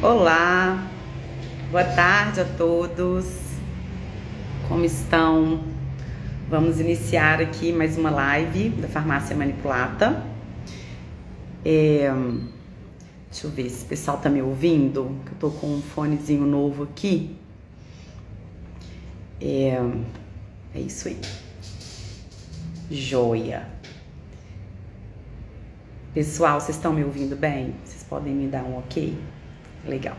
Olá, boa tarde a todos. Como estão? Vamos iniciar aqui mais uma live da Farmácia Manipulata. Deixa eu ver se o pessoal tá me ouvindo, que eu tô com um fonezinho novo aqui. É isso aí. Joia. Pessoal, vocês estão me ouvindo bem? Vocês podem me dar um ok? Legal.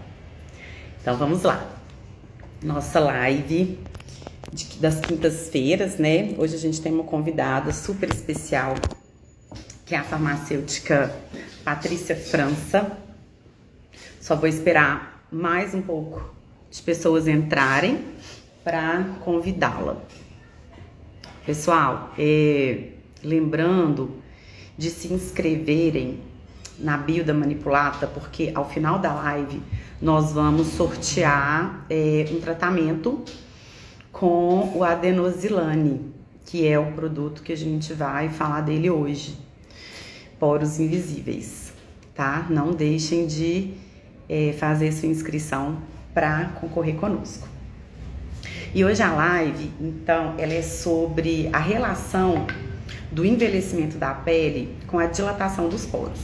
Então vamos lá. Nossa live das quintas-feiras, né? Hoje a gente tem uma convidada super especial, que é a farmacêutica Patrícia França. Só vou esperar mais um pouco de pessoas entrarem para convidá-la. Pessoal, lembrando de se inscreverem na bio da Manipulata, porque ao final da live nós vamos sortear um tratamento com o Adenosylane, que é o produto que a gente vai falar dele hoje. Poros invisíveis, tá? Não deixem de fazer sua inscrição para concorrer conosco. E hoje a live, então, ela é sobre a relação do envelhecimento da pele com a dilatação dos poros.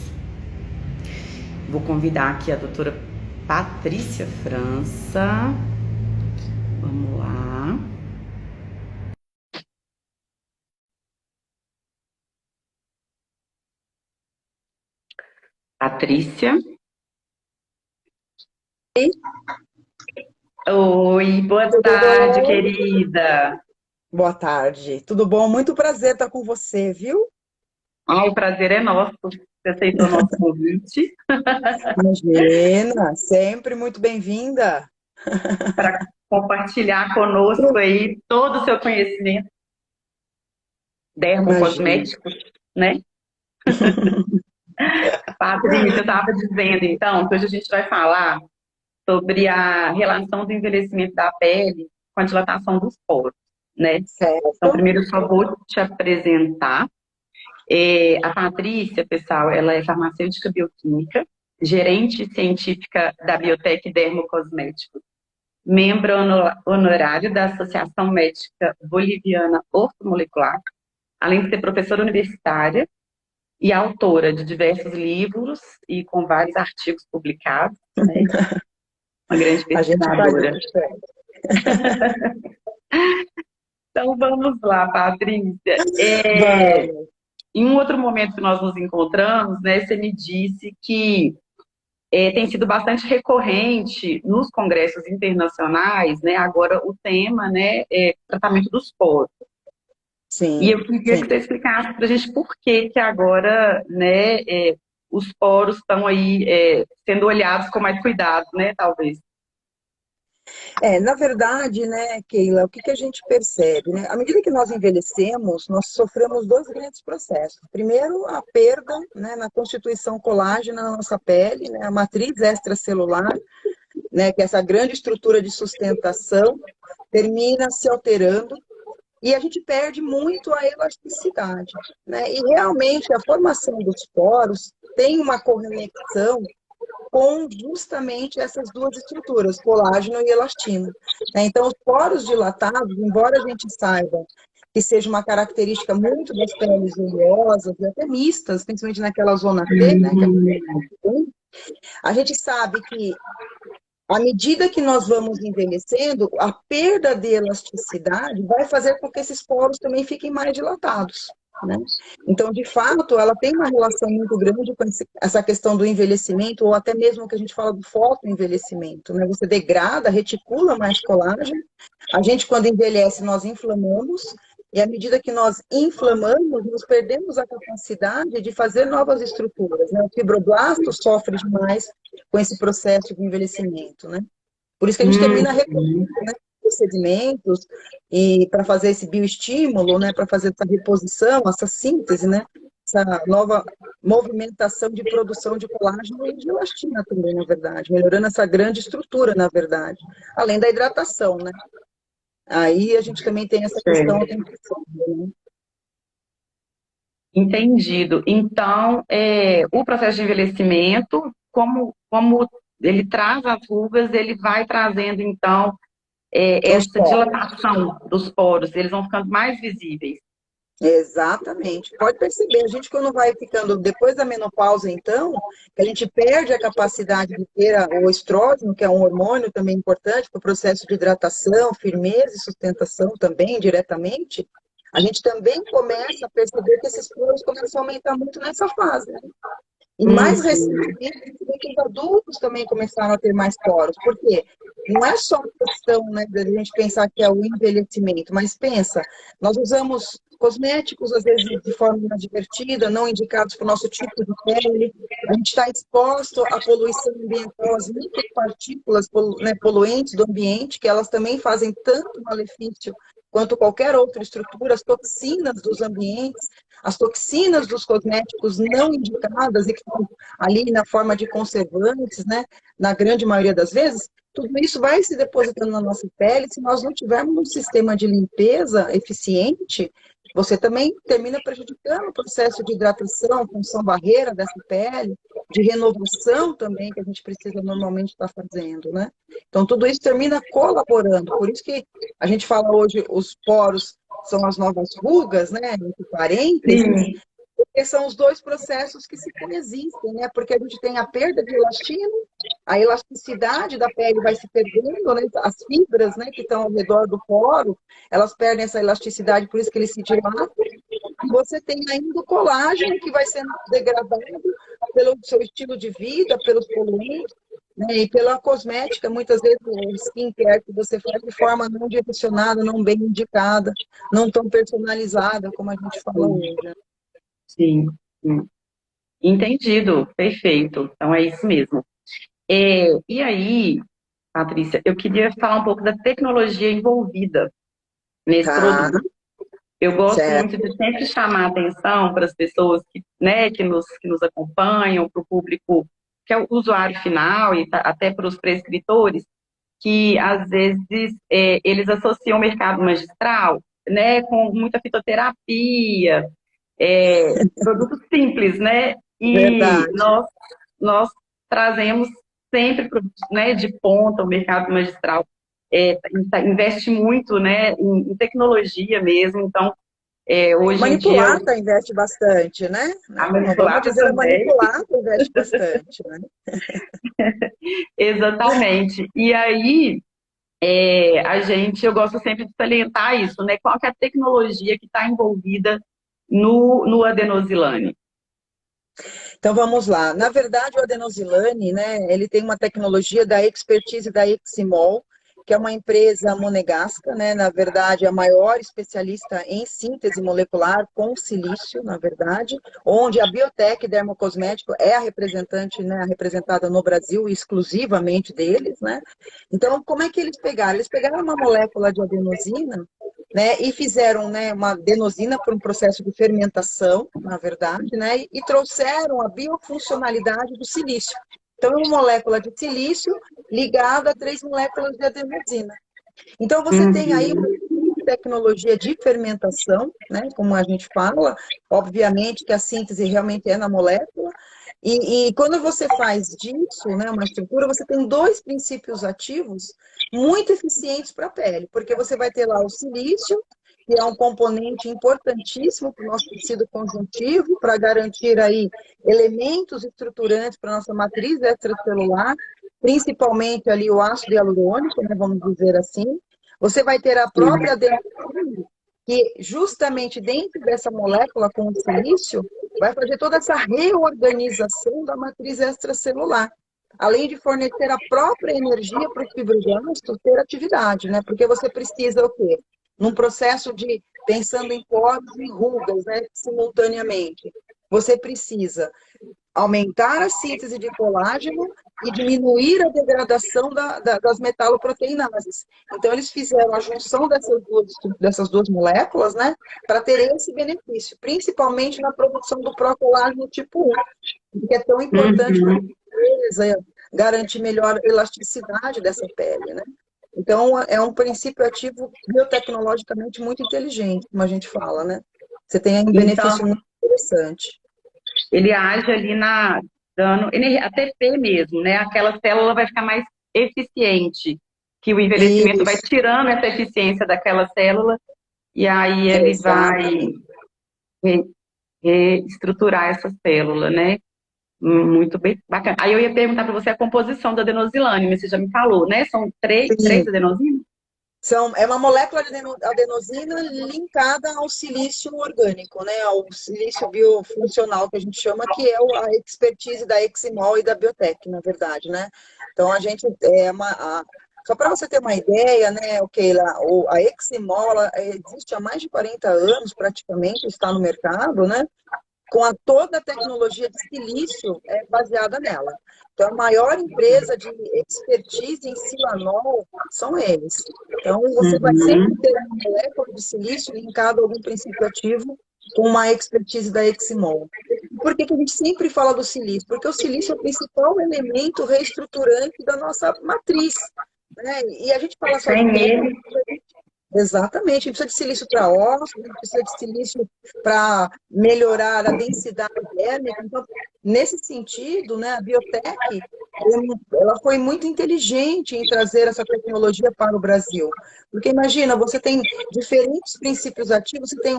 Vou convidar aqui a doutora Patrícia França. Vamos lá. Patrícia. Oi, boa Tudo tarde, bom? querida. Boa tarde. Tudo bom? Muito prazer estar com você, viu? O prazer é nosso. Você aceitou o nosso convite Imagina, sempre muito bem-vinda. para compartilhar conosco aí todo o seu conhecimento Imagina. dermocosmético, né? Patrícia, eu estava dizendo, então, que hoje a gente vai falar sobre a relação do envelhecimento da pele com a dilatação dos poros, né? Então, Certo? primeiro eu só vou te apresentar. A Patrícia, pessoal, ela é farmacêutica bioquímica, gerente científica da Biotec Dermocosméticos, membro honorário da Associação Médica Boliviana Ortomolecular, além de ser professora universitária e autora de diversos livros e com vários artigos publicados, né? Uma grande A gente faz pesquisadora. esse certo. Então vamos lá, Patrícia. Vamos. Em um outro momento que nós nos encontramos, né, você me disse que tem sido bastante recorrente nos congressos internacionais, né, agora o tema, né, é tratamento dos poros. E eu Sim, queria que sim. você explicasse para a gente por que que agora, né, os poros estão aí sendo olhados com mais cuidado, né, talvez. Na verdade, né, Keila, o que que a gente percebe, né? À medida que nós envelhecemos, nós sofremos dois grandes processos. Primeiro, a perda, né, na constituição colágena na nossa pele, né, a matriz extracelular, né, que é essa grande estrutura de sustentação, termina se alterando e a gente perde muito a elasticidade, né? E realmente a formação dos poros tem uma conexão com justamente essas duas estruturas, colágeno e elastina, né? Então, os poros dilatados, embora a gente saiba que seja uma característica muito das peles oleosas e até mistas, principalmente naquela zona T, né, que a gente sabe que à medida que nós vamos envelhecendo, a perda de elasticidade vai fazer com que esses poros também fiquem mais dilatados, né? Então, de fato, ela tem uma relação muito grande com essa questão do envelhecimento, ou até mesmo o que a gente fala do fotoenvelhecimento, né? Você degrada, reticula mais colágeno. A gente, quando envelhece, nós inflamamos, e à medida que nós inflamamos, nós perdemos a capacidade de fazer novas estruturas, né? O fibroblasto sofre demais com esse processo de envelhecimento, né? Por isso que a gente termina recorrendo, né, procedimentos e para fazer esse bioestímulo, né, para fazer essa reposição, essa síntese, né, essa nova movimentação de produção de colágeno e de elastina também, na verdade, melhorando essa grande estrutura, na verdade, além da hidratação, né? Aí a gente também tem essa questão Certo. atenção, né? Entendido. Então, o processo de envelhecimento, como ele traz as rugas, ele vai trazendo, então, Os essa poros. dilatação dos poros, eles vão ficando mais visíveis. Exatamente. Pode perceber, a gente quando vai ficando depois da menopausa, então, que a gente perde a capacidade de ter o estrógeno, que é um hormônio também importante para o processo de hidratação, firmeza e sustentação também, diretamente, a gente também começa a perceber que esses poros começam a aumentar muito nessa fase, né? E mais Uhum. recentemente, a gente vê que os adultos também começaram a ter mais poros. Por quê? Não é só uma questão, né, da gente pensar que é o envelhecimento, mas pensa, nós usamos cosméticos, às vezes, de forma inadvertida, não indicados para o nosso tipo de pele, a gente está exposto à poluição ambiental, às micropartículas, né, poluentes do ambiente, que elas também fazem tanto malefício quanto qualquer outra estrutura, as toxinas dos ambientes, as toxinas dos cosméticos não indicadas e que estão ali na forma de conservantes, né, na grande maioria das vezes, tudo isso vai se depositando na nossa pele. Se nós não tivermos um sistema de limpeza eficiente, você também termina prejudicando o processo de hidratação, função barreira dessa pele, de renovação também, que a gente precisa normalmente estar fazendo, né? Então, tudo isso termina colaborando. Por isso que a gente fala hoje, os poros são as novas rugas, né? Entre parênteses, Sim. porque são os dois processos que se coexistem, né? Porque a gente tem a perda de elastina, a elasticidade da pele vai se perdendo, né? As fibras, né, que estão ao redor do poro, elas perdem essa elasticidade, por isso que ele se dilata. E você tem ainda o colágeno que vai sendo degradado pelo seu estilo de vida, pelos poluentes, né, e pela cosmética, muitas vezes o skincare que você faz de forma não direcionada, não bem indicada, não tão personalizada como a gente fala hoje. Sim, sim. Entendido, perfeito. Então é isso mesmo. E aí, Patrícia, eu queria falar um pouco da tecnologia envolvida nesse Tá, produto. Eu gosto muito certo. de sempre chamar a atenção para as pessoas que, né, que nos acompanham, para o público que é o usuário final e até para os prescritores, que às vezes eles associam o mercado magistral, né, com muita fitoterapia, produtos simples, né? E Verdade. nós trazemos sempre produtos, né, de ponta, o mercado magistral investe muito, né, em tecnologia mesmo, então A hoje em dia manipulata investe bastante, né? a Não vamos manipulada dizer a também, manipulata investe bastante, né? exatamente. E aí eu gosto sempre de salientar isso, né? Qual que é a tecnologia que está envolvida no adenosylane? Então vamos lá. Na verdade, o adenosylane, né, ele tem uma tecnologia da expertise da Eximol, que é uma empresa monegasca, né, na verdade, a maior especialista em síntese molecular com silício, na verdade, onde a Biotech Dermocosmético é a representante, né, a representada no Brasil exclusivamente deles, né? Então, como é que eles pegaram? Eles pegaram uma molécula de adenosina, né, e fizeram, né, uma adenosina por um processo de fermentação, na verdade, né, e trouxeram a biofuncionalidade do silício. Então, é uma molécula de silício ligada a três moléculas de adenosina. Então, você tem aí uma Uhum, tecnologia de fermentação, né, como a gente fala, obviamente que a síntese realmente é na molécula, e quando você faz disso, né, uma estrutura, você tem dois princípios ativos muito eficientes para a pele, porque você vai ter lá o silício, que é um componente importantíssimo para o nosso tecido conjuntivo, para garantir aí elementos estruturantes para a nossa matriz extracelular, principalmente ali o ácido hialurônico, né, vamos dizer assim. Você vai ter a sim. própria adenosina, que justamente dentro dessa molécula com o silício, vai fazer toda essa reorganização da matriz extracelular, além de fornecer a própria energia para os fibroblastos ter atividade, né? Porque você precisa o quê? Num processo de, pensando em poros e rugas, né, simultaneamente, você precisa aumentar a síntese de colágeno e diminuir a degradação das metaloproteinases. Então, eles fizeram a junção dessas duas moléculas, né, para ter esse benefício, principalmente na produção do procolágeno tipo 1, que é tão importante para a Uhum. beleza, garantir melhor elasticidade dessa pele, né? Então, é um princípio ativo biotecnologicamente muito inteligente, como a gente fala, né? Você tem aí um Então, benefício muito interessante. ele age ali dando ATP mesmo, né? Aquela célula vai ficar mais eficiente, que o envelhecimento vai Isso, tirando essa eficiência daquela célula e aí ele vai exatamente. re- reestruturar essa célula, né? Muito bem, bacana. Aí eu ia perguntar para você a composição da adenosina, mas você já me falou, né? São três Sim. adenosinas? É uma molécula de adenosina linkada ao silício orgânico, né? Ao silício biofuncional, que a gente chama, que é a expertise da Eximol e da Biotech, na verdade, né? Então, a gente só para você ter uma ideia, né, a Eximol existe há mais de 40 anos, praticamente, está no mercado, né? Toda a tecnologia de silício baseada nela. Então, a maior empresa de expertise em silanol são eles. Então, você vai Uhum. sempre ter uma molécula de silício linkada a algum princípio ativo com uma expertise da Eximol. Por que que a gente sempre fala do silício? Porque o silício é o principal elemento reestruturante da nossa matriz, né? E a gente fala só de Sem pele. ele, Exatamente, a gente precisa de silício para ossos, a gente precisa de silício para melhorar a densidade térmica. Então, nesse sentido, né, a Biotech, ela foi muito inteligente em trazer essa tecnologia para o Brasil. Porque imagina, você tem diferentes princípios ativos, você tem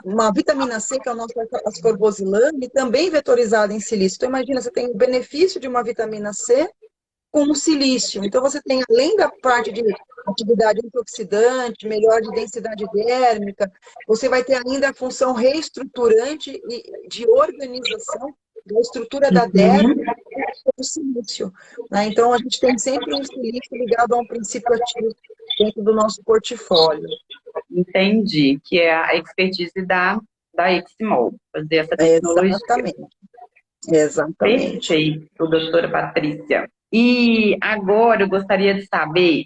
uma vitamina C, que é o nosso ascorbosilane, também vetorizada em silício. Então, imagina, você tem o benefício de uma vitamina C com o silício. Então, você tem, além da parte de atividade antioxidante, melhor de densidade dérmica, você vai ter ainda a função reestruturante e de organização da estrutura da derme uhum, do silício, né? Então, a gente tem sempre um silício ligado a um princípio ativo dentro do nosso portfólio. entendi, que é a expertise da Eximol, fazer essa tecnologia. Exatamente, exatamente. Perfeito, doutora Patrícia. E agora eu gostaria de saber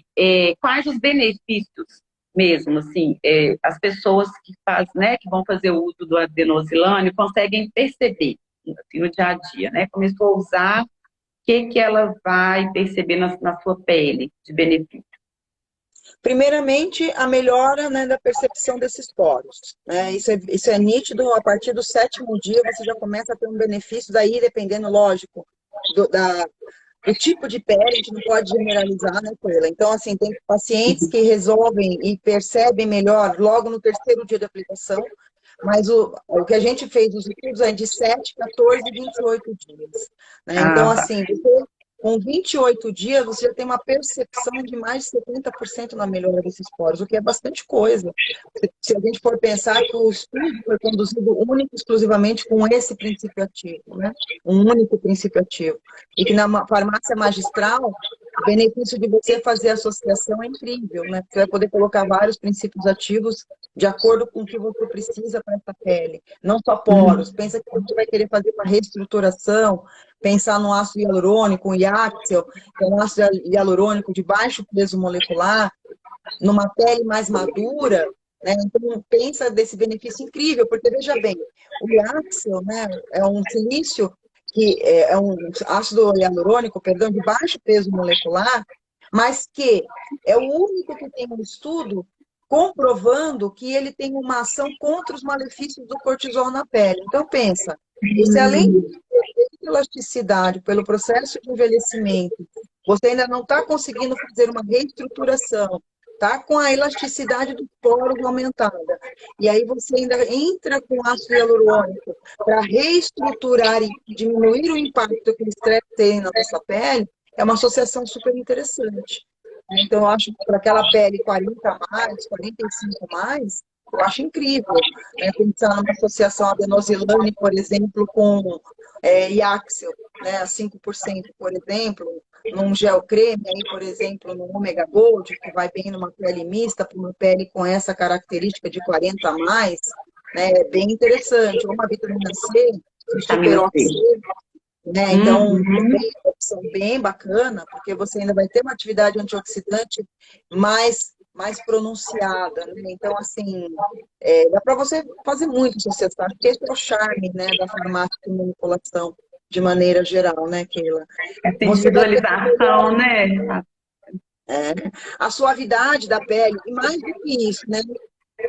quais os benefícios mesmo, assim, as pessoas que né, que vão fazer o uso do adenosilânio conseguem perceber assim, no dia a dia, né? Começou a usar, o que ela vai perceber na sua pele de benefício? Primeiramente, a melhora, né, da percepção desses poros, né? Isso é nítido, a partir do sétimo dia você já começa a ter um benefício, daí dependendo, lógico, do tipo de pele, a gente não pode generalizar, né, Coelho? Então, assim, tem pacientes que resolvem e percebem melhor logo no terceiro dia de aplicação, mas o que a gente fez, os estudos é de 7, 14 e 28 dias, né? Então, Ah, tá. assim, você, com 28 dias, você já tem uma percepção de mais de 70% na melhora desses poros, o que é bastante coisa. Se a gente for pensar que o estudo foi conduzido único e exclusivamente com esse princípio ativo, né? Um único princípio ativo. E que na farmácia magistral, o benefício de você fazer associação é incrível, né? Você vai poder colocar vários princípios ativos de acordo com o que você precisa para essa pele. Não só poros. Hum, Pensa que você vai querer fazer uma reestruturação, pensar no ácido hialurônico, o Yaxel, que é um ácido hialurônico de baixo peso molecular, numa pele mais madura, né? Então, pensa desse benefício incrível, porque veja bem, o Yaxel, né, é um silício que é um ácido hialurônico, perdão, de baixo peso molecular, mas que é o único que tem um estudo comprovando que ele tem uma ação contra os malefícios do cortisol na pele. Então, pensa, você além de perder elasticidade pelo processo de envelhecimento, você ainda não está conseguindo fazer uma reestruturação, tá com a elasticidade dos poros aumentada. E aí você ainda entra com ácido hialurônico para reestruturar e diminuir o impacto que o estresse tem na nossa pele, é uma associação super interessante. Então, eu acho que para aquela pele 40 a mais, 45 a mais, eu acho incrível, né? Pensar numa associação adenosylane, por exemplo, com Yaxel, né? A 5%, por exemplo, num gel creme, aí, por exemplo, no Omega Gold, que vai bem numa pele mista, para uma pele com essa característica de 40 a mais, né? É bem interessante. Ou uma vitamina C, vitamina C. superoxide, né? Então, Uhum. também é uma opção bem bacana, porque você ainda vai ter uma atividade antioxidante mais pronunciada, né? Então, assim, dá para você fazer muito associação. Acho que esse é o charme, né, da farmácia de manipulação, de maneira geral, né, Keila? Essa Você vai ter uma melhora, individualização, né? a suavidade da pele, e mais do que isso, né?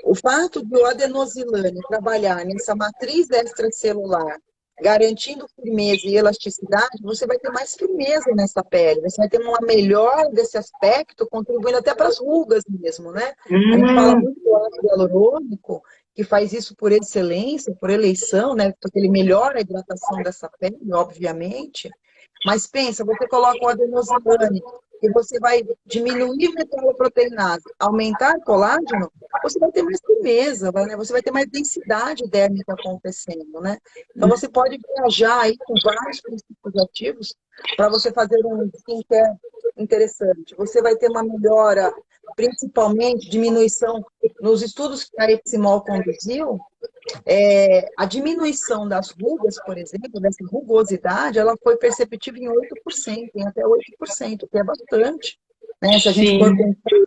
O fato do adenosylane trabalhar nessa matriz extracelular garantindo firmeza e elasticidade, você vai ter mais firmeza nessa pele, você vai ter uma melhora desse aspecto, contribuindo até para as rugas mesmo, né? A gente fala Hum, muito do ácido hialurônico, que faz isso por excelência, por eleição, né? Porque ele melhora a hidratação dessa pele, obviamente. Mas pensa, você coloca o adenosine, e você vai diminuir a metaloproteinase, aumentar o colágeno, você vai ter mais firmeza, né? Você vai ter mais densidade dérmica acontecendo, né? Então você pode viajar aí com vários princípios ativos para você fazer um skincare interessante. Você vai ter uma melhora, principalmente diminuição nos estudos que a Epsimol conduziu, a diminuição das rugas, por exemplo, dessa rugosidade, ela foi perceptível em 8%, em até 8%, que é bastante, né? Se a gente for sim. pensar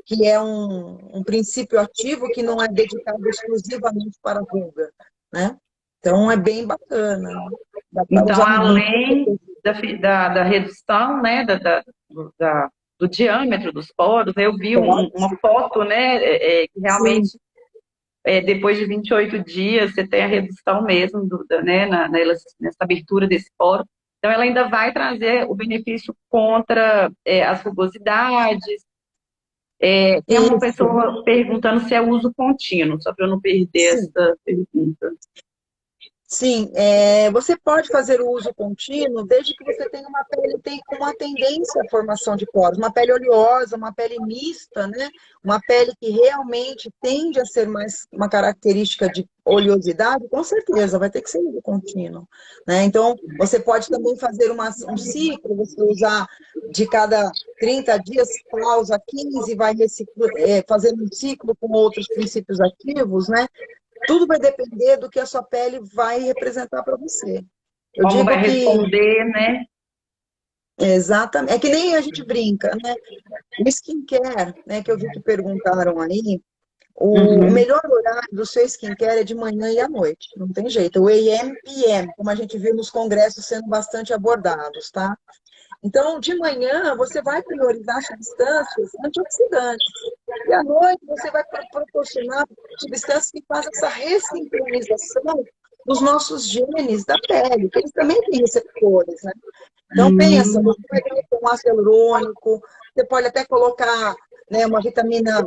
que é um princípio ativo que não é dedicado exclusivamente para a ruga, né? Então é bem bacana, né? Dá para Então, usar muito. além da redução, né, do diâmetro dos poros, eu vi uma foto, né, que Sim, realmente, depois de 28 dias, você tem a redução mesmo, né, nessa abertura desse poro. Então, ela ainda vai trazer o benefício contra as rugosidades. Tem uma isso. pessoa perguntando se é uso contínuo, só para eu não perder Sim. essa pergunta. Sim, você pode fazer o uso contínuo desde que você tenha uma pele com uma tendência à formação de poros, uma pele oleosa, uma pele mista, né? Uma pele que realmente tende a ser mais uma característica de oleosidade, com certeza vai ter que ser uso contínuo, né? Então, você pode também fazer um ciclo, você usar de cada 30 dias, pausa 15, vai fazendo um ciclo com outros princípios ativos, né? Tudo vai depender do que a sua pele vai representar para você. Eu Como vai digo que, responder, né? exatamente, é que nem a gente brinca, né? O skincare, né, que eu vi que perguntaram aí, o Uhum. melhor horário do seu skincare é de manhã e à noite, não tem jeito. O AM, PM, como a gente viu nos congressos sendo bastante abordados, tá? Então, de manhã, você vai priorizar substâncias antioxidantes. E à noite, você vai proporcionar substâncias que fazem essa ressincronização dos nossos genes da pele, que eles também têm receptores, né? Então, pensa, Hum, você vai ter um ácido hialurônico, você pode até colocar, né, uma vitamina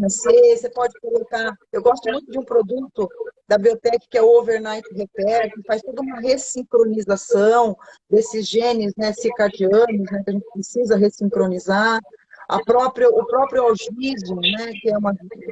C, você pode colocar... Eu gosto muito de um produto da Biotech, que é o Overnight Repair, que faz toda uma ressincronização desses genes, né, circadianos, né, que a gente precisa ressincronizar. O próprio algísio, né, que é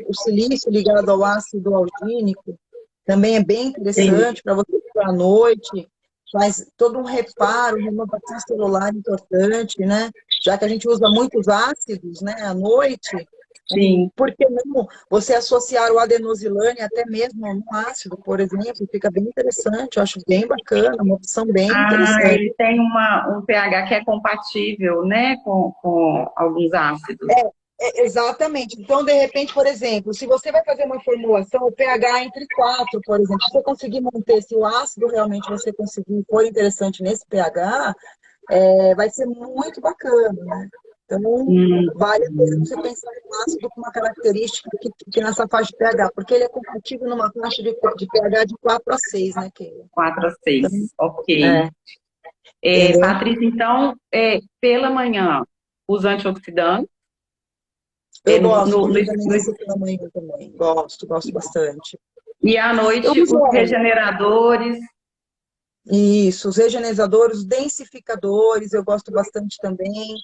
o silício ligado ao ácido algínico, também é bem sim. interessante para você à noite, faz todo um reparo, renovação celular importante, né? Já que a gente usa muitos ácidos, né, à noite, Sim. por que não você associar o adenosilane até mesmo no ácido, por exemplo, fica bem interessante, eu acho bem bacana, uma opção bem Ah, interessante. ele tem um pH que é compatível, né, com alguns ácidos. Exatamente. Então, de repente, por exemplo, se você vai fazer uma formulação, o pH é entre 4, por exemplo, se você conseguir manter, se o ácido realmente você conseguir for interessante nesse pH, vai ser muito bacana, né? Então, Hum, vale a pena você pensar no ácido com uma característica que fique nessa faixa de pH, porque ele é compatível numa faixa de pH de 4 a 6, né, Keila? 4 a 6, Então, ok. entendeu? Patrícia, então, pela manhã, os antioxidantes, Eu no, gosto no, do no, vitamina C no- pela manhã também. Gosto bastante. e à Eu noite, uso, os olha, regeneradores. isso, os regeneradores, os densificadores, eu gosto bastante também,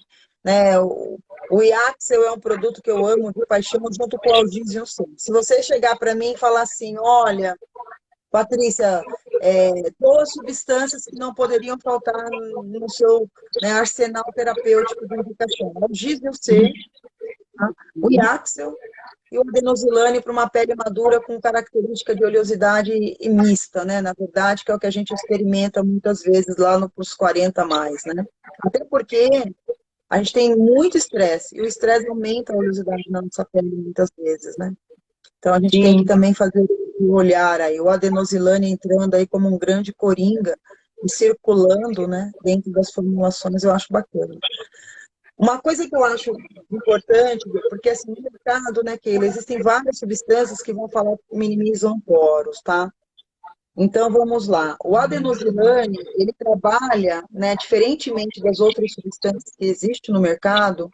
né? O Yaxel é um produto que eu amo de paixão, junto com o Algísio C. Se você chegar para mim e falar assim, olha, Patrícia, duas substâncias que não poderiam faltar no seu, né, arsenal terapêutico de indicação, Algísio C, tá? O Yaxel e o adenosylane para uma pele madura com característica de oleosidade e mista, né? Na verdade, que é o que a gente experimenta muitas vezes lá nos 40 a mais, né? Até porque a gente tem muito estresse, e o estresse aumenta a oleosidade na nossa pele muitas vezes, né? Então a gente tem que Sim. também fazer o olhar aí, o adenosylane entrando aí como um grande coringa e circulando, né, dentro das formulações, eu acho bacana. Uma coisa que eu acho importante, porque assim, no mercado, né, Keila, existem várias substâncias que vão falar que minimizam poros, tá? Então, vamos lá. O adenosylane, ele trabalha, né, diferentemente das outras substâncias que existem no mercado,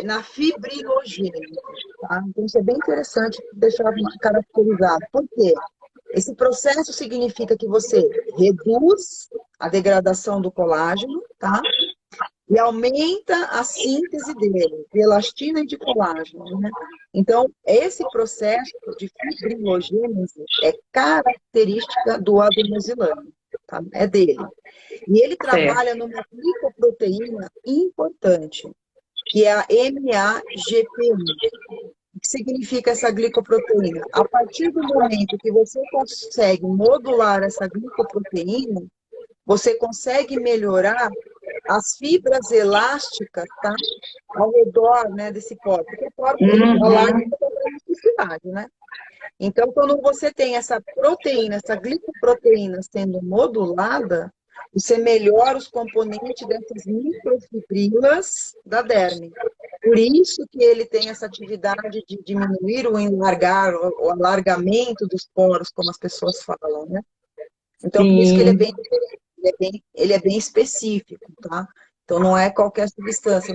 na fibrinogênese, tá? Então, isso é bem interessante deixar caracterizado. Por quê? Esse processo significa que você reduz a degradação do colágeno, tá? E aumenta a síntese dele, de elastina e de colágeno, né? Então, esse processo de fibrinogênese é característica do adenosylame, tá? É dele. E ele Certo. trabalha numa glicoproteína importante, que é a MAGP1. O que significa essa glicoproteína? A partir do momento que você consegue modular essa glicoproteína, você consegue melhorar as fibras elásticas, tá? Ao redor, né, desse poro. Porque o poro, ele alarga Uhum. toda a elasticidade, né? Então, quando você tem essa proteína, essa glicoproteína sendo modulada, você melhora os componentes dessas microfibrilas da derme. Por isso que ele tem essa atividade de diminuir ou enlargar, o alargamento dos poros, como as pessoas falam, né? Então, por isso que ele é Sim. bem diferente, ele é bem específico, tá? Então, não é qualquer substância.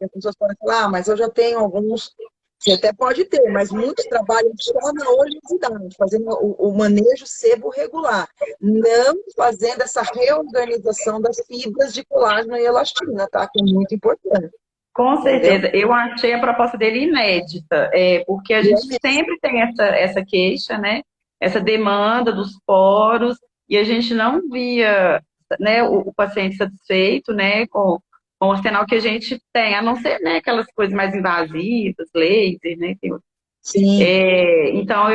As pessoas podem falar, mas eu já tenho alguns. Você até pode ter, mas muitos trabalham só na oleosidade, fazendo o manejo sebo-regular, não fazendo essa reorganização das fibras de colágeno e elastina, tá? Que é muito importante, Com entendeu? certeza. Eu achei a proposta dele inédita, porque a E é gente mesmo. sempre tem essa queixa, né? Essa demanda dos poros, e a gente não via, né, o paciente satisfeito, né, com o arsenal que a gente tem, a não ser, né, aquelas coisas mais invasivas, laser, né? Sim, Então,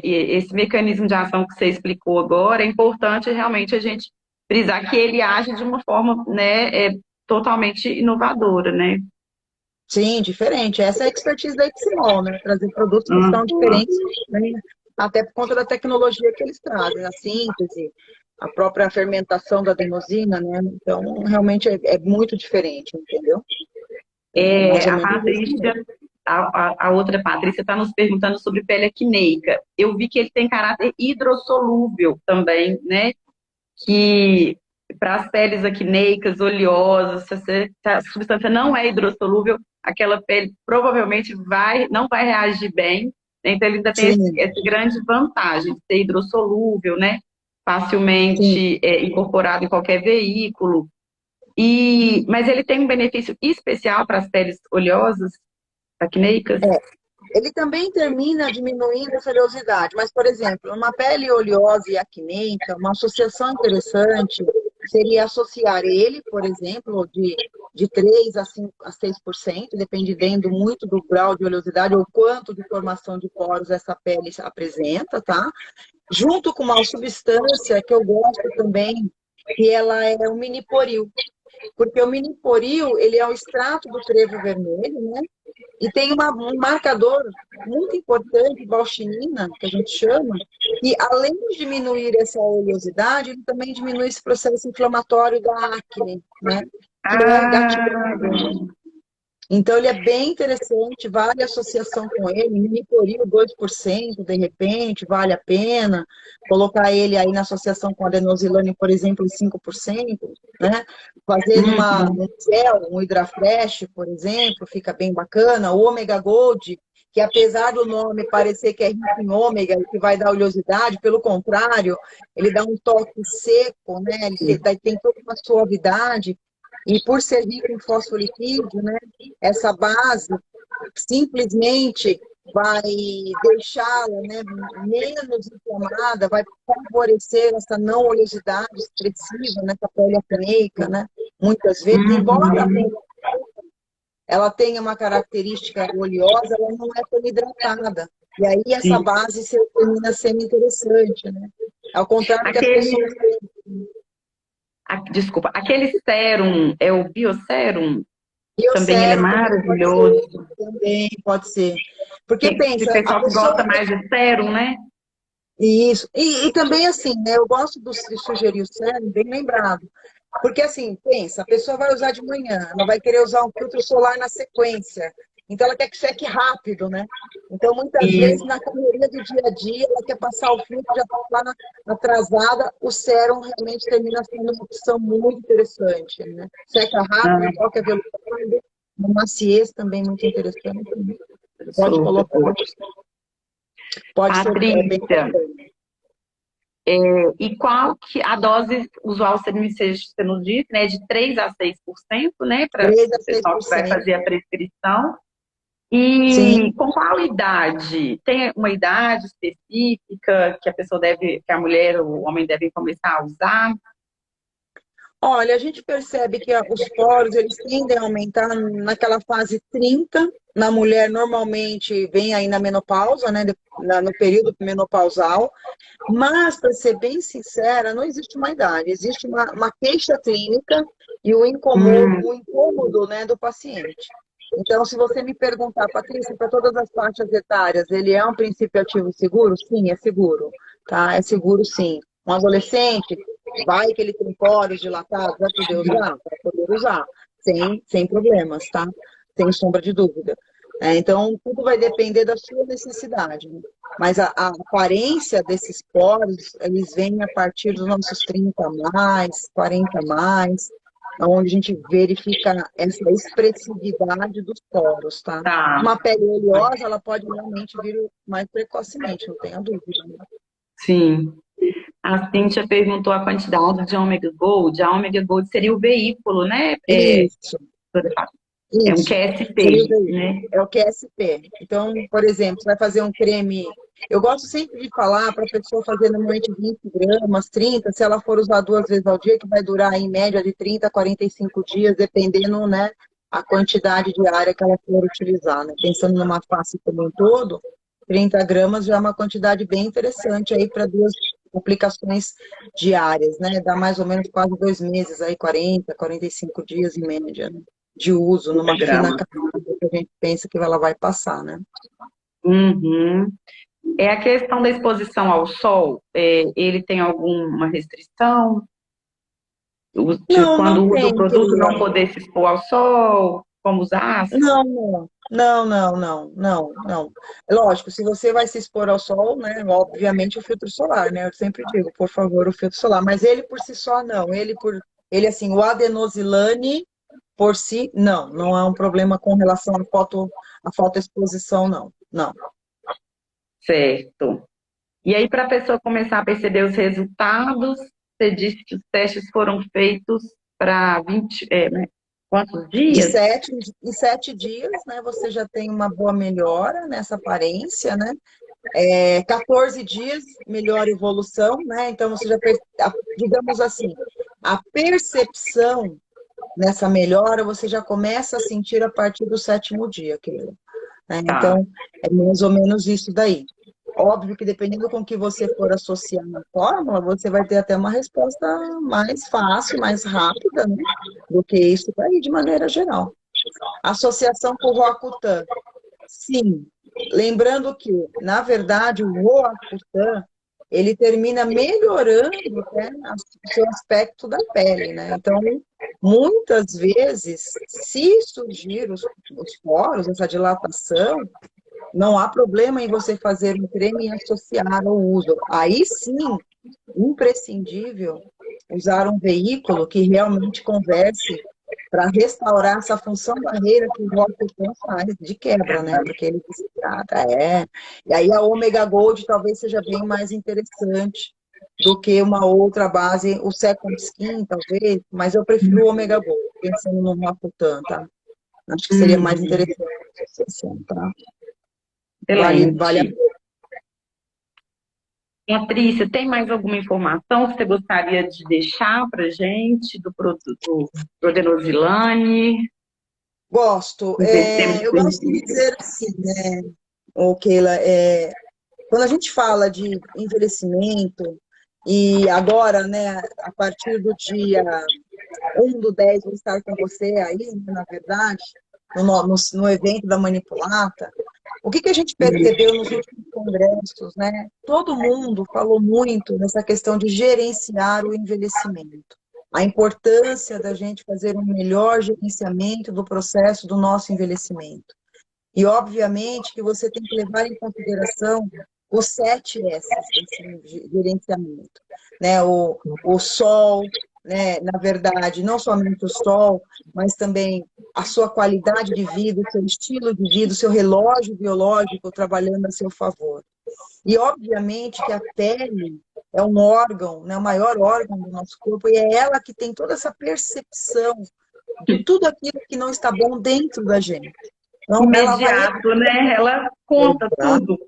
esse mecanismo de ação que você explicou agora, é importante realmente a gente frisar que ele age de uma forma, né, totalmente inovadora, né? sim, diferente. Essa é a expertise da Eximol, né? Trazer produtos que são Uhum. diferentes, né? Até por conta da tecnologia que eles trazem, a síntese, a própria fermentação da adenosina, né? Então, realmente é muito diferente, entendeu? É mais ou A menos isso Patrícia, mesmo. a outra Patrícia está nos perguntando sobre pele acneica. Eu vi que ele tem caráter hidrossolúvel também, né? Que para as peles acneicas, oleosas, se a substância não é hidrossolúvel, aquela pele provavelmente não vai reagir bem, né? Então ele ainda tem Sim, essa grande vantagem de ser hidrossolúvel, né? sim. Facilmente incorporado em qualquer veículo. Mas ele tem um benefício especial para as peles oleosas, acneicas? Ele também termina diminuindo a oleosidade, mas, por exemplo, uma pele oleosa e acneica, uma associação interessante seria associar ele, por exemplo, de 3 a 5 a 6%, dependendo muito do grau de oleosidade ou quanto de formação de poros essa pele apresenta, tá? Junto com uma substância que eu gosto também, que ela é o miniporil, porque o miniporil, ele é o extrato do trevo vermelho, né? E tem um marcador muito importante, bauxinina, que a gente chama, que além de diminuir essa oleosidade, ele também diminui esse processo inflamatório da acne, né? Que é Ah, gatilhador. Então, ele é bem interessante, vale a associação com ele, miniporil 2%, de repente, vale a pena colocar ele aí na associação com a adenosylane, por exemplo, em 5%, né? Fazer uhum. um gel, um Hidrafresh, por exemplo, fica bem bacana. O Ômega Gold, que apesar do nome parecer que é rico em ômega e que vai dar oleosidade, pelo contrário, ele dá um toque seco, né? Tem toda uma suavidade, e por ser rico em fosfolipídio, né? Essa base simplesmente vai deixá-la, né, menos inflamada, vai favorecer essa não oleosidade expressiva nessa pele acneica, né? Muitas vezes, embora a Uhum. pele ela tenha uma característica oleosa, ela não é tão hidratada. E aí essa Sim. base termina sendo interessante, né? Ao contrário do que as Aquele, pessoas desculpa, aquele sérum é o Biosérum? Também ele é bioseram também pode ser, maravilhoso. também pode ser. Porque Que o pensa, a pessoal que pessoa gosta mais de sérum, né? isso. E também, assim, né, eu gosto de sugerir o sérum, bem lembrado. Porque, assim, pensa, a pessoa vai usar de manhã, ela vai querer usar um filtro solar na sequência. Então ela quer que seque rápido, né? Então muitas E, vezes na correria do dia a dia ela quer passar o filtro, já está lá atrasada, o sérum realmente termina sendo uma opção muito interessante, né? Seca rápido, ah, não toca velocidade, uma maciez também muito interessante, né? Pode colocar, super. pode ser bem Patrícia, bacana. e qual que a dose usual, você nos disse, né, de 3 a 6%, né, para 3 a o pessoal que vai 6%. fazer a prescrição. Sim. E com qual idade? Tem uma idade específica que a pessoa deve, que a mulher ou o homem devem começar a usar? Olha, a gente percebe que os poros eles tendem a aumentar naquela fase 30. Na mulher, normalmente, vem aí na menopausa, né? No período menopausal. Mas, para ser bem sincera, não existe uma idade. Existe uma queixa clínica e Hum, o incômodo, né, do paciente. Então, se você me perguntar, Patrícia, para todas as faixas etárias, ele é um princípio ativo seguro? Sim, é seguro. Tá? É seguro, sim. Um adolescente, vai que ele tem poros dilatados, vai poder usar? Vai poder usar, sem problemas, tá? Sem sombra de dúvida. Então, tudo vai depender da sua necessidade, né? Mas a aparência desses poros, eles vêm a partir dos nossos 30 a mais, 40 a mais, onde a gente verifica essa expressividade dos poros, tá? tá. Uma pele oleosa, ela pode realmente vir mais precocemente, não tenha dúvida, né? Sim. A Cíntia perguntou a quantidade de ômega Gold. A ômega Gold seria o veículo, né? Isso. É um Isso, seria o QSP, veículo. né? É o QSP. Então, por exemplo, você vai fazer um creme. Eu gosto sempre de falar para a pessoa fazer normalmente 20 gramas, 30, se ela for usar 2 vezes ao dia, que vai durar em média de 30 a 45 dias, dependendo, né, a quantidade diária que ela for utilizar, né? Pensando numa face como um todo, 30 gramas já é uma quantidade bem interessante aí para 2 aplicações diárias, né? Dá mais ou menos quase 2 meses aí, 40, 45 dias em média, né, de uso numa fina Grama. camada que a gente pensa que ela vai passar, né? Uhum. É a questão da exposição ao sol. Ele tem alguma restrição? De Não, não quando usa o tem, produto Keila. não poder se expor ao sol? Como usar? Não, não. Não, não, não, não, não. Lógico, se você vai se expor ao sol, né, obviamente o filtro solar, né? Eu sempre digo, por favor, o filtro solar. Mas ele por si só, não. Ele assim, o adenosilane por si, não é um problema com relação à fotoexposição, não. Não. Certo. E aí, para a pessoa começar a perceber os resultados, você disse que os testes foram feitos para 20, né, quantos De dias? 7 dias, né, você já tem uma boa melhora nessa aparência, né? 14 dias, melhor evolução, né? Então, você já, digamos assim, a percepção nessa melhora você já começa a sentir a partir do 7º dia, Keila, né? Tá. Então, é mais ou menos isso daí. Óbvio que dependendo com que você for associar na fórmula, você vai ter até uma resposta mais fácil, mais rápida, né? Do que isso daí, de maneira geral. Associação com o Roacutan. Sim, lembrando que, na verdade, o Roacutan, ele termina melhorando, né, o seu aspecto da pele, né? Então, muitas vezes, se surgir os poros, essa dilatação, não há problema em você fazer um creme e associar ao uso. Aí sim, imprescindível usar um veículo que realmente converse para restaurar essa função barreira que o Roacutan faz de quebra, né? Porque ele desidrata, E aí a Omega Gold talvez seja bem mais interessante do que uma outra base, o Second Skin, talvez, mas eu prefiro o Omega Gold, pensando no Roacutan, tá? Acho que seria mais Hum, interessante a associação, tá? Vale a excelente. pena. Patrícia, tem mais alguma informação que você gostaria de deixar para gente do produto Prodenozilane? Gosto. Temos Eu gosto de dizer assim, né, Keila, quando a gente fala de envelhecimento, e agora, né, a partir do dia 1/10, vou estar com você aí, né, na verdade, no evento da Manipulata, o que a gente percebeu nos últimos congressos, né? Todo mundo falou muito nessa questão de gerenciar o envelhecimento. A importância da gente fazer um melhor gerenciamento do processo do nosso envelhecimento. E, obviamente, que você tem que levar em consideração os 7 S's desse gerenciamento, né? O sol, né? Na verdade, não somente o sol, mas também a sua qualidade de vida, o seu estilo de vida, o seu relógio biológico trabalhando a seu favor. E, obviamente, que a pele é um órgão, né? O maior órgão do nosso corpo, e é ela que tem toda essa percepção de tudo aquilo que não está bom dentro da gente. Então, ela vai Imediato, né? Ela conta tudo.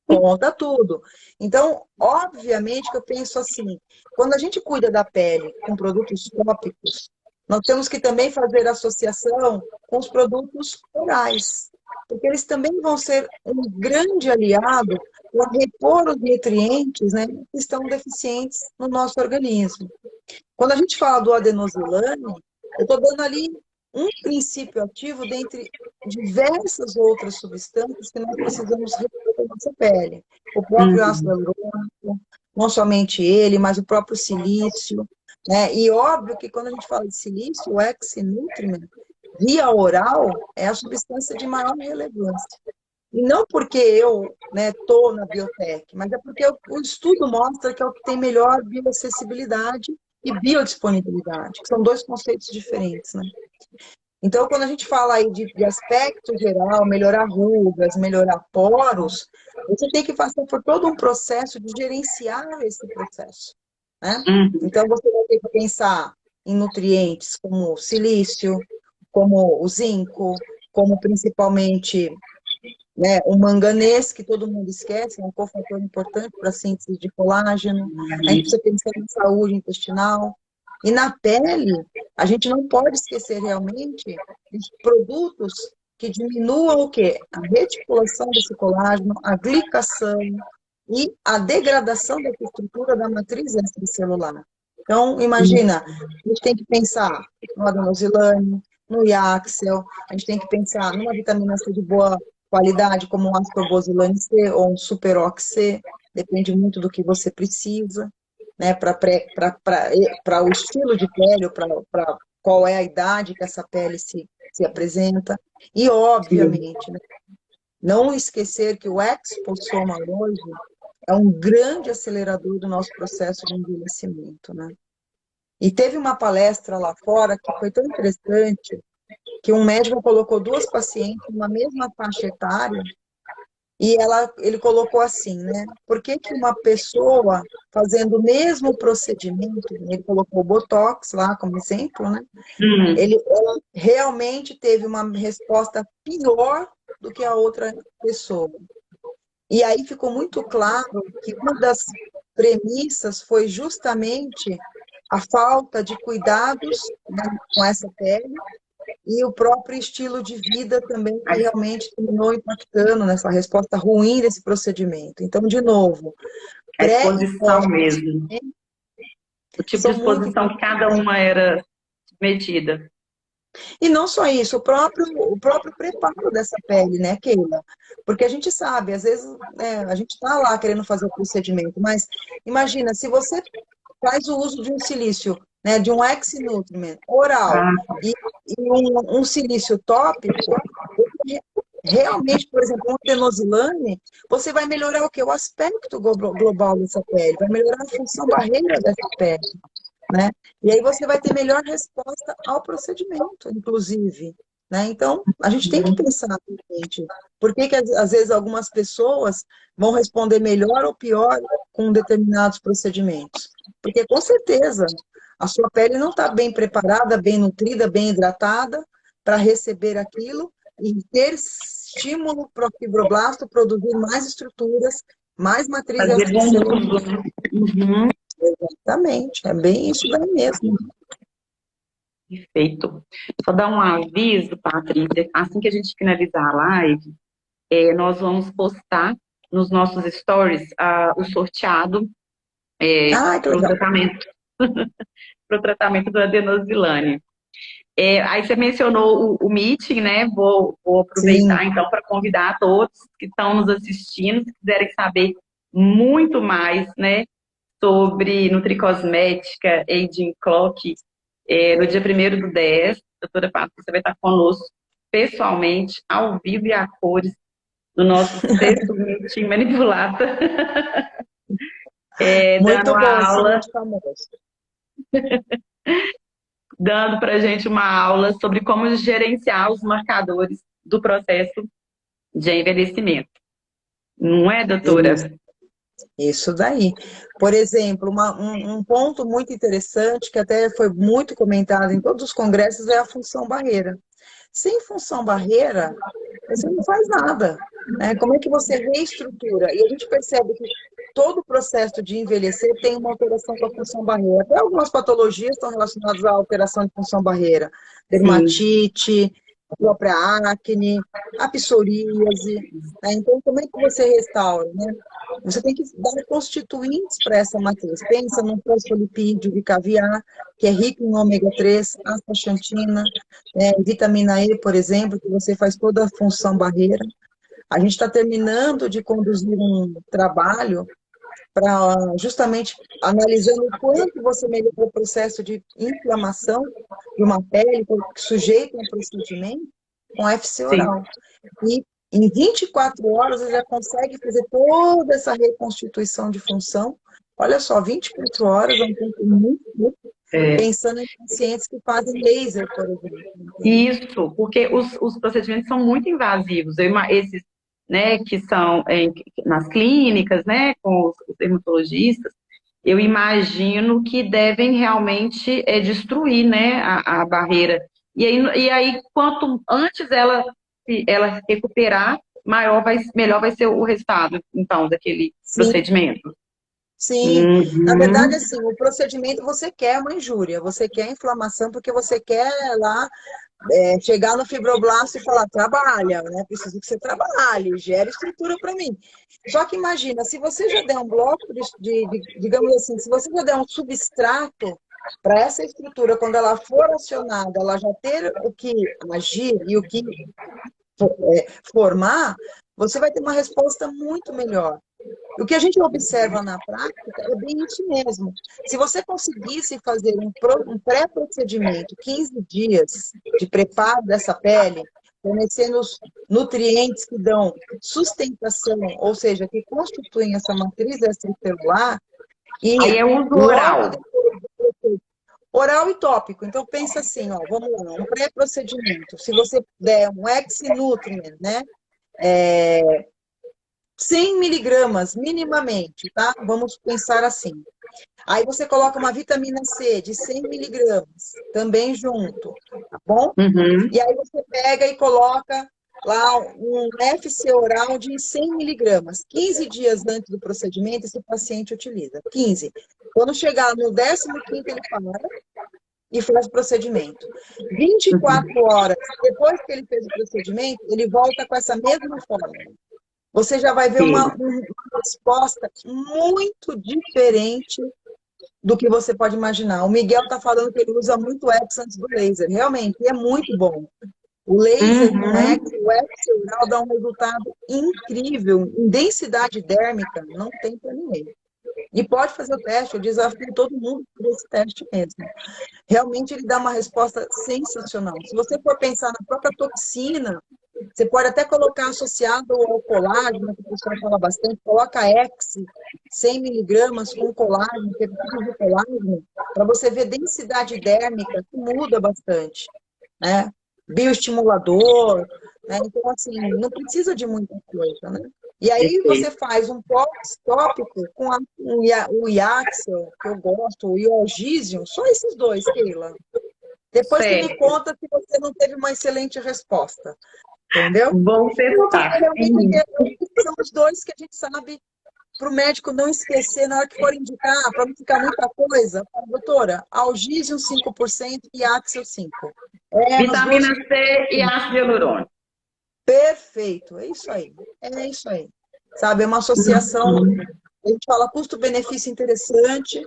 conta tudo. Então, obviamente que eu penso assim, quando a gente cuida da pele com produtos tópicos, nós temos que também fazer associação com os produtos orais, porque eles também vão ser um grande aliado para repor os nutrientes, né, que estão deficientes no nosso organismo. Quando a gente fala do adenosylame, eu estou dando ali um princípio ativo dentre diversas outras substâncias que nós precisamos repor na nossa pele. O próprio ácido Uhum. hialurônico, não somente ele, mas o próprio silício, né? E óbvio que quando a gente fala de silício, o X-Nutriment, via oral, é a substância de maior relevância. E não porque eu estou na biotech, mas é porque o estudo mostra que é o que tem melhor bioacessibilidade e biodisponibilidade, que são dois conceitos diferentes, né? Então, quando a gente fala aí de aspecto geral, melhorar rugas, melhorar poros, você tem que passar por todo um processo de gerenciar esse processo, né? Uhum. Então, você vai ter que pensar em nutrientes como o silício, como o zinco, como principalmente, né, o manganês, que todo mundo esquece, é um cofator importante para a síntese de colágeno. A gente precisa pensar em saúde intestinal. E na pele, a gente não pode esquecer realmente de produtos que diminuam o quê? A reticulação desse colágeno, a glicação e a degradação dessa estrutura da matriz extracelular. Então, imagina, a gente tem que pensar no adenosylame, no Yaxel, a gente tem que pensar numa vitamina C de boa qualidade, como um ascorbosilane C ou um superox C, depende muito do que você precisa, né, para o estilo de pele, para qual é a idade que essa pele se apresenta. E, Sim. obviamente, né, não esquecer que o exposoma hoje é um grande acelerador do nosso processo de envelhecimento, né? E teve uma palestra lá fora que foi tão interessante que um médico colocou duas pacientes numa mesma faixa etária e ele colocou assim, né? Por que que uma pessoa fazendo o mesmo procedimento, ele colocou o Botox lá como exemplo, né? Uhum. Ela realmente teve uma resposta pior do que a outra pessoa. E aí ficou muito claro que uma das premissas foi justamente a falta de cuidados, né, com essa pele e o próprio estilo de vida também que realmente terminou impactando nessa resposta ruim desse procedimento. Então, de novo, A pré e exposição pós mesmo. O tipo de são muito exposição que cada importantes. uma era submetida. E não só isso, o próprio preparo dessa pele, né, Keila? Porque a gente sabe, às vezes, né, a gente está lá querendo fazer o procedimento, mas imagina, se você faz o uso de um silício, né, de um ex-nutriment oral Ah, e um silício tópico, realmente, por exemplo, um adenosylame, você vai melhorar o quê? O aspecto global dessa pele, vai melhorar a função barreira dessa pele, né? E aí você vai ter melhor resposta ao procedimento, inclusive, né? Então, a gente tem que pensar, gente, por que que às vezes algumas pessoas vão responder melhor ou pior com determinados procedimentos? Porque, com certeza, a sua pele não está bem preparada, bem nutrida, bem hidratada para receber aquilo e ter estímulo para o fibroblasto produzir mais estruturas, mais matriz fazer bom extracelular. uso, né? Uhum. Exatamente, é bem isso daí mesmo. Perfeito. Só dar um aviso, Patrícia, assim que a gente finalizar a live, nós vamos postar nos nossos stories o sorteado Ah, que para o legal. tratamento, pro tratamento do adenosvilane. Aí você mencionou o meeting, né? Vou Sim. aproveitar então para convidar todos que estão nos assistindo, se quiserem saber muito mais, né, sobre nutricosmética, aging clock, no dia 1º do 10, a doutora Patrícia vai estar conosco pessoalmente, ao vivo e a cores, no nosso sexto meeting manipulata, dando Muito bom uma esse aula, muito famoso. dando para a gente uma aula sobre como gerenciar os marcadores do processo de envelhecimento. Não é, doutora? Isso daí. Por exemplo, um ponto muito interessante, que até foi muito comentado em todos os congressos, é a função barreira. Sem função barreira, você não faz nada, né? Como é que você reestrutura? E a gente percebe que todo o processo de envelhecer tem uma alteração com a função barreira. Até algumas patologias estão relacionadas à alteração de função barreira. Sim. Dermatite, a própria acne, a psoríase, né? Então, como é que você restaura, né? Você tem que dar constituintes para essa matriz. Pensa num fosfolipídio de caviar, que é rico em ômega 3, astaxantina, vitamina E, por exemplo, que você faz toda a função barreira. A gente está terminando de conduzir um trabalho para justamente analisando o quanto você melhora o processo de inflamação de uma pele sujeita a um procedimento com FC Sim. oral. E em 24 horas você já consegue fazer toda essa reconstituição de função. Olha só, 24 horas é um tempo muito curto, pensando em pacientes que fazem laser, por exemplo. Isso, porque os procedimentos são muito invasivos. Esses, né, que são nas clínicas, né, com os dermatologistas, eu imagino que devem realmente destruir, né, a barreira. E aí, quanto antes ela recuperar, melhor vai ser o resultado, então, daquele Sim, procedimento. sim. Na verdade, Uhum. assim, o procedimento você quer uma injúria, você quer inflamação porque você quer lá chegar no fibroblasto e falar, trabalha, né? Preciso que você trabalhe, gere estrutura para mim. Só que imagina, se você já der um bloco digamos assim, se você já der um substrato para essa estrutura, quando ela for acionada, ela já ter o que agir e o que formar, você vai ter uma resposta muito melhor. O que a gente observa na prática é bem isso mesmo. Se você conseguisse fazer um pré-procedimento, 15 dias de preparo dessa pele, fornecendo os nutrientes que dão sustentação, ou seja, que constituem essa matriz extracelular, Aí e é uso logo oral. depois oral e tópico. Então, pensa assim, ó, vamos lá, um pré-procedimento. Se você der um ex-nutrient, né? 100 miligramas, minimamente, tá? Vamos pensar assim. Aí você coloca uma vitamina C de 100 miligramas, também junto, tá bom? Uhum. E aí você pega e coloca lá um FC oral de 100 miligramas. 15 dias antes do procedimento, esse paciente utiliza. 15. Quando chegar no 15º, ele para e faz o procedimento. 24 horas depois que ele fez o procedimento, ele volta com essa mesma fórmula. Você já vai ver Sim. uma resposta muito diferente do que você pode imaginar. O Miguel está falando que ele usa muito o X antes do laser. Realmente, é muito bom. O laser com X, Uhum. o X oral dá um resultado incrível. Em densidade dérmica, não tem para ninguém. E pode fazer o teste, eu desafio todo mundo por esse teste mesmo. Realmente ele dá uma resposta sensacional. Se você for pensar na própria toxina, você pode até colocar associado ao colágeno, que o pessoal fala bastante, coloca X, 100 miligramas com colágeno, peptídeos de colágeno, para você ver densidade dérmica, que muda bastante, né? Bioestimulador, né? Então, assim, não precisa de muita coisa, né? E aí você Perfeito. faz um pós-tópico com o Iaxel, que eu gosto, o Iogísio, só esses dois, Keila. Depois você me Certo. conta se você não teve uma excelente resposta. Entendeu? Vou Porque testar. realmente Sim. são os dois que a gente sabe para o médico não esquecer na hora que for indicar, para não ficar muita coisa. Fala, doutora, Algísio 5% e Axel 5%. Nos dois. Vitamina C e ácido hialurônico. Perfeito, é isso aí. É isso aí. Sabe, é uma associação, a gente fala custo-benefício interessante,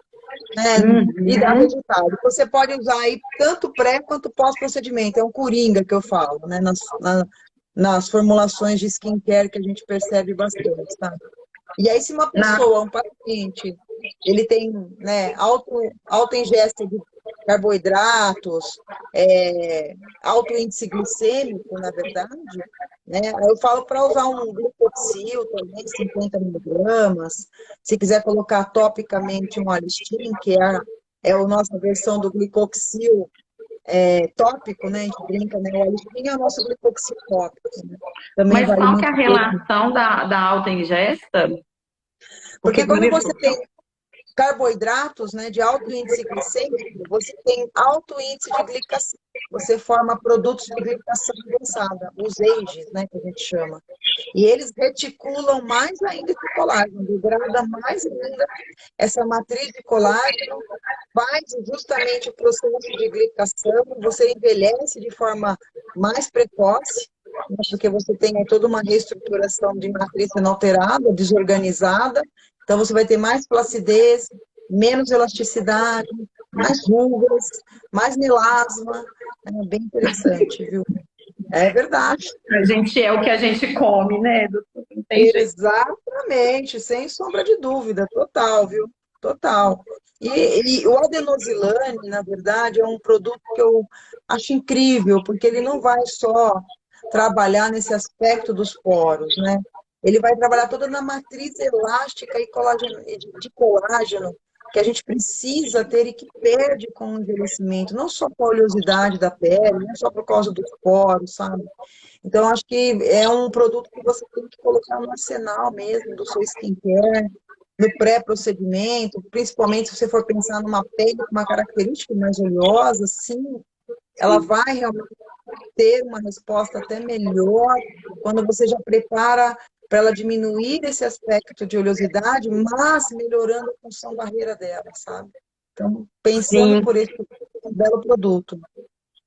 né? E dá Uhum. resultado. Você pode usar aí tanto pré quanto pós-procedimento. É um coringa que eu falo, né? Nas formulações de skincare que a gente percebe bastante, tá? E aí, se uma Na, pessoa, um paciente, ele tem, né, alta ingesta de carboidratos, alto índice glicêmico, na verdade, né? Aí eu falo para usar um glucoxil também, 50 miligramas. Se quiser colocar topicamente um alistim, que é a nossa versão do glicoxil tópico, né? A gente brinca, né? O alistim é o nosso glicoxil tópico, né? Também Mas vale qual que é muito a a pena. relação da autoingesta? Porque, Porque por quando você exemplo, tem carboidratos, né, de alto índice glicêmico, você tem alto índice de glicação. Você forma produtos de glicação avançada, os EIGs, né, que a gente chama. E eles reticulam mais ainda esse colágeno, degrada mais ainda essa matriz de colágeno, faz justamente o processo de glicação, você envelhece de forma mais precoce, né, porque você tem aí toda uma reestruturação de matriz inalterada, desorganizada, então você vai ter mais flacidez, menos elasticidade, mais rugas, mais melasma, é bem interessante, viu? É verdade. a gente é o que a gente come, né? Não tem jeito. Exatamente, sem sombra de dúvida, total, viu? Total. E o adenosilane, na verdade, é um produto que eu acho incrível, porque ele não vai só trabalhar nesse aspecto dos poros, né? Ele vai trabalhar toda na matriz elástica e de colágeno que a gente precisa ter e que perde com o envelhecimento, não só com a oleosidade da pele, não só por causa dos poros, sabe? Então, acho que é um produto que você tem que colocar no arsenal mesmo do seu skincare, no pré-procedimento, principalmente se você for pensar numa pele com uma característica mais oleosa, sim, ela vai realmente ter uma resposta até melhor quando você já prepara para ela diminuir esse aspecto de oleosidade, mas melhorando a função barreira dela, sabe? Então, pensando Sim, por esse belo produto.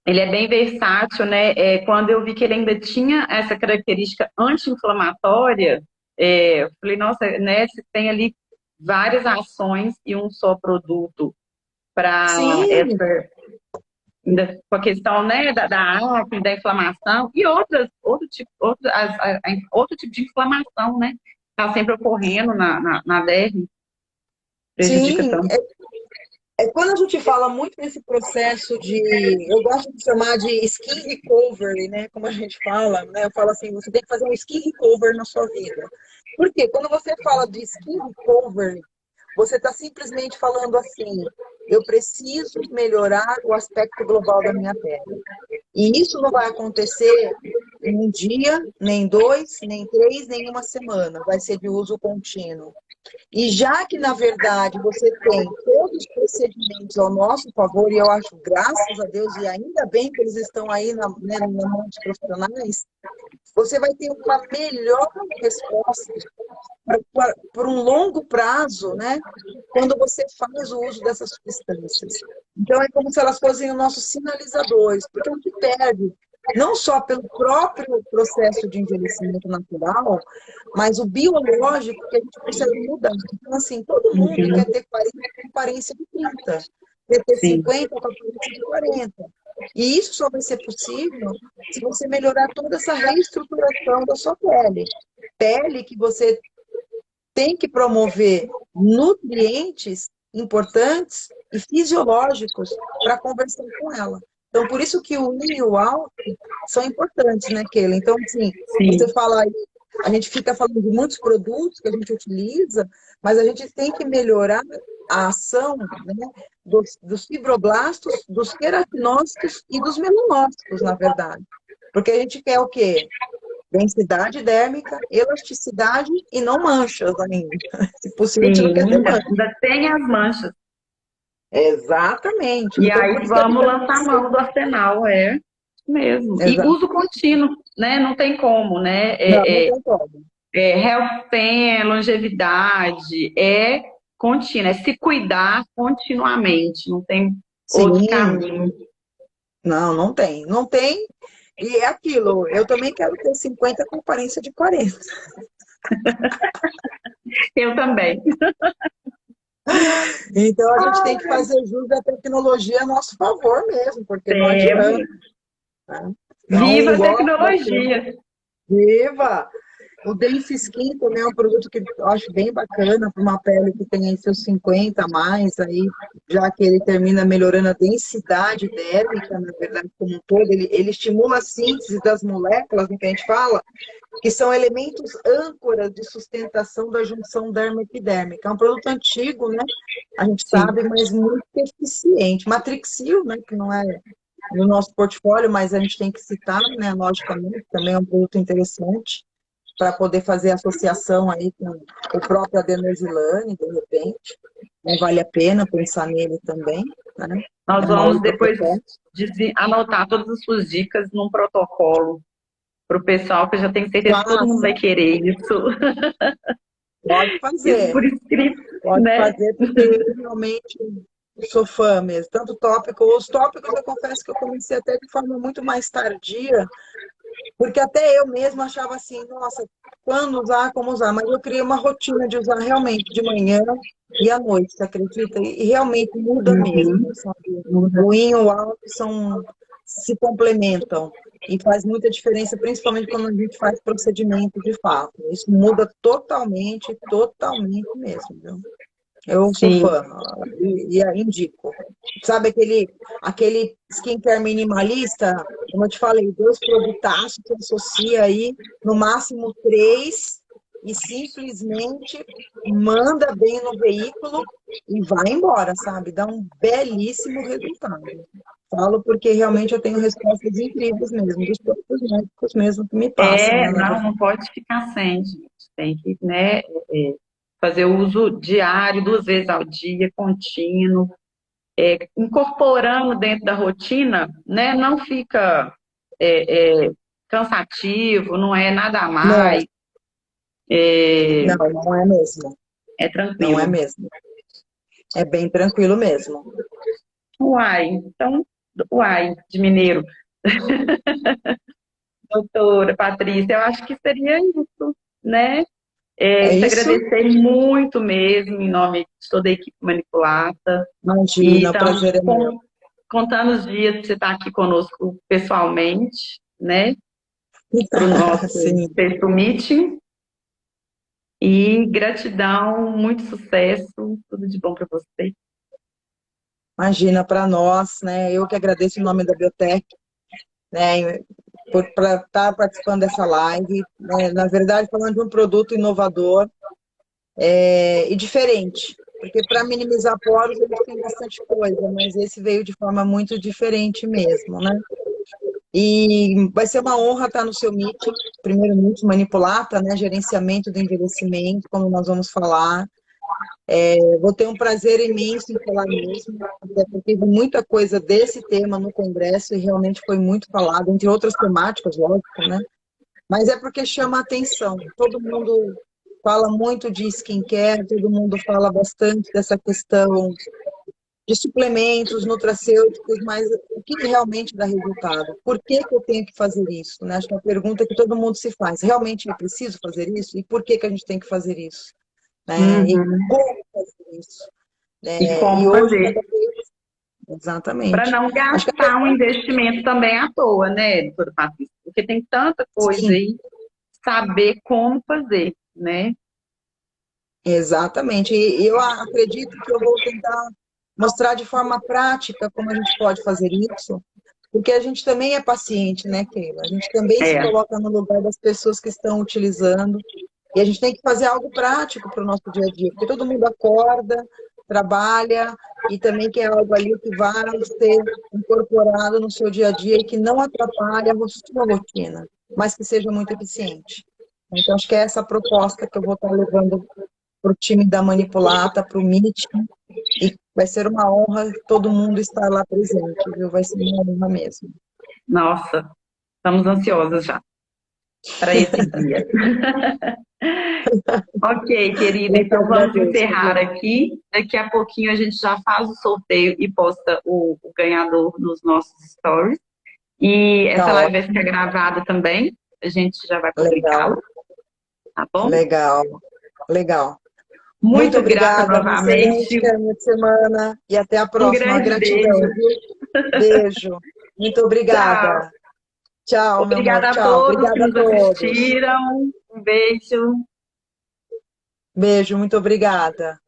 ele é bem versátil, né? Quando eu vi que ele ainda tinha essa característica anti-inflamatória, eu falei, nossa, né? Se tem ali várias ações e um só produto para Sim, essa, com a questão, né, da acne, da inflamação e outro tipo de inflamação, né? Está sempre ocorrendo na derme, prejudica sim. tanto. Quando a gente fala muito nesse processo eu gosto de chamar de skin recovery, né? Como a gente fala, né? Eu falo assim, você tem que fazer um skin recovery na sua vida. Por quê? Quando você fala de skin recovery, você está simplesmente falando assim, eu preciso melhorar o aspecto global da minha pele. E isso não vai acontecer em um dia, nem dois, nem três, nem uma semana. Vai ser de uso contínuo. E já que, na verdade, você tem todos os procedimentos ao nosso favor, e eu acho, graças a Deus, e ainda bem que eles estão aí na mão dos profissionais, você vai ter uma melhor resposta por um longo prazo, né? Quando você faz o uso dessas substâncias. Então, é como se elas fossem os nossos sinalizadores, porque a gente perde, não só pelo próprio processo de envelhecimento natural, mas o biológico que a gente consegue mudar. Então, assim, todo mundo quer Uhum. ter 40 com aparência de 30, quer ter Sim, 50 com aparência de 40. E isso só vai ser possível se você melhorar toda essa reestruturação da sua pele. Pele que você tem que promover nutrientes importantes e fisiológicos para conversar com ela. Então, por isso que o in e o out são importantes, né, Keila? Então, assim, sim, você fala aí, a gente fica falando de muitos produtos que a gente utiliza, mas a gente tem que melhorar a ação, né, dos fibroblastos, dos queratinócitos e dos melanócitos, na verdade. Porque a gente quer o quê? Densidade dérmica, elasticidade e não manchas ainda. Se possível, a gente não sim. quer ter mancha. Ainda tem as manchas. Exatamente. E Então, aí por isso que a vamos vitamina lançar C. mão do arsenal, é mesmo. E Exato. uso contínuo, né? Não tem como, né? Não, não tem como. Health span, longevidade, é contínuo, é se cuidar continuamente, não tem outro Sim, caminho. não, não tem. Não tem. E é aquilo, eu também quero ter 50 com aparência de 40. Eu também. Então, a gente tem que fazer jus da tecnologia a nosso favor mesmo, porque não adianta. Temos. Né? Viva Então, a gosto bastante. tecnologia! Viva! O Dense Skin também é um produto que eu acho bem bacana para uma pele que tem aí seus 50 a mais, aí, já que ele termina melhorando a densidade dérmica, na verdade, como um todo, ele estimula a síntese das moléculas, né, que a gente fala, que são elementos âncoras de sustentação da junção dermo-epidérmica. É um produto antigo, né? A gente Sim. sabe, mas muito eficiente. Matrixil, né, que não é no nosso portfólio, mas a gente tem que citar, né, logicamente, também é um produto interessante para poder fazer associação aí com o próprio adenosylane, de repente. Não vale a pena pensar nele também, né? Nós É uma vamos outra depois proposta. anotar todas as suas dicas num protocolo para o pessoal, que eu já tenho certeza que todo mundo Faça, vai querer isso. pode Isso fazer. por escrito, Pode né? fazer, porque eu realmente sou fã mesmo. Tanto tópico, os tópicos eu confesso que eu comecei até de forma muito mais tardia, porque até eu mesma achava assim, nossa, quando usar, como usar, mas eu criei uma rotina de usar realmente de manhã e à noite, você acredita? E realmente muda mesmo, Uhum. sabe? O yin e o yang se complementam e faz muita diferença, principalmente quando a gente faz procedimento de fato. Isso muda totalmente, totalmente mesmo, viu? Eu sou Sim. fã e indico. Sabe aquele skincare minimalista? Como eu te falei, 2 produtaços que associa aí, no máximo 3, e simplesmente manda bem no veículo e vai embora, sabe? Dá um belíssimo resultado. Falo porque realmente eu tenho respostas incríveis mesmo, dos próprios médicos mesmo que me passam, né, na Não, verdade. não pode ficar sem, gente. Tem que, né, fazer o uso diário, 2 vezes ao dia, contínuo, incorporando dentro da rotina, né? Não fica cansativo, não é nada a Não, mais, é, não é mesmo. é Não é tranquilo. mesmo. É bem tranquilo mesmo. Uai, então, uai, de mineiro. Doutora Patrícia, eu acho que seria isso, né? É Te isso? agradecer muito mesmo, em nome de toda a equipe Manipulata. E Imagina, o estamos prazer é meu. contando os dias para você estar aqui conosco pessoalmente, né? Para o nosso Sim, sexto meeting. E gratidão, muito sucesso, tudo de bom para você. imagina para nós, né? Eu que agradeço em nome da Biotech, né, por estar participando dessa live, né, na verdade, falando de um produto inovador e diferente. Porque para minimizar poros, a gente tem bastante coisa, mas esse veio de forma muito diferente mesmo, né? E vai ser uma honra estar no seu meeting, primeiro meeting Manipulata, né? Gerenciamento do envelhecimento, como nós vamos falar. Eu vou ter um prazer imenso em falar mesmo, até porque teve muita coisa desse tema no Congresso e realmente foi muito falado, entre outras temáticas, lógico, né? Mas é porque chama a atenção. Todo mundo fala muito de skincare, todo mundo fala bastante dessa questão de suplementos, nutracêuticos, mas o que realmente dá resultado? Por que que eu tenho que fazer isso? Né? Acho que é uma pergunta que todo mundo se faz. Realmente eu preciso fazer isso? E por que que a gente tem que fazer isso? Né? E Uhum. como fazer isso? E Né? E como hoje, fazer? cada vez... Para Exatamente. não Acho que gastar um investimento também à toa, né, doutora Patrícia? Porque tem tanta coisa sim, aí, saber como fazer, né? exatamente. E eu acredito que eu vou tentar mostrar de forma prática como a gente pode fazer isso, porque a gente também é paciente, né, Keila? A gente também se É, coloca no lugar das pessoas que estão utilizando, e a gente tem que fazer algo prático para o nosso dia a dia, porque todo mundo acorda, trabalha, e também quer algo ali que vai ser incorporado no seu dia a dia e que não atrapalhe a sua rotina, mas que seja muito eficiente. Então, acho que é essa a proposta que eu vou estar levando para o time da Manipulata, para o meeting, e vai ser uma honra todo mundo estar lá presente, viu? Vai ser uma honra mesmo. nossa, estamos ansiosas já para esse dia. Ok, querida, Eu que então vamos agradeço, encerrar viu? aqui. Daqui a pouquinho a gente já faz o sorteio e posta o ganhador nos nossos stories. E essa Tá live vai ótimo, ficar gravada também, a gente já vai legal, publicá-la, tá bom? legal, legal. Muito Muito grata obrigada, uma excelente novamente. término de semana e até a Um próxima. grande Gratidão, beijo. viu? Beijo. Muito Tchau. obrigada. Tchau, meu amor. Obrigada a Tchau. todos que Obrigada a nos todos. assistiram. Um beijo. Beijo, muito obrigada.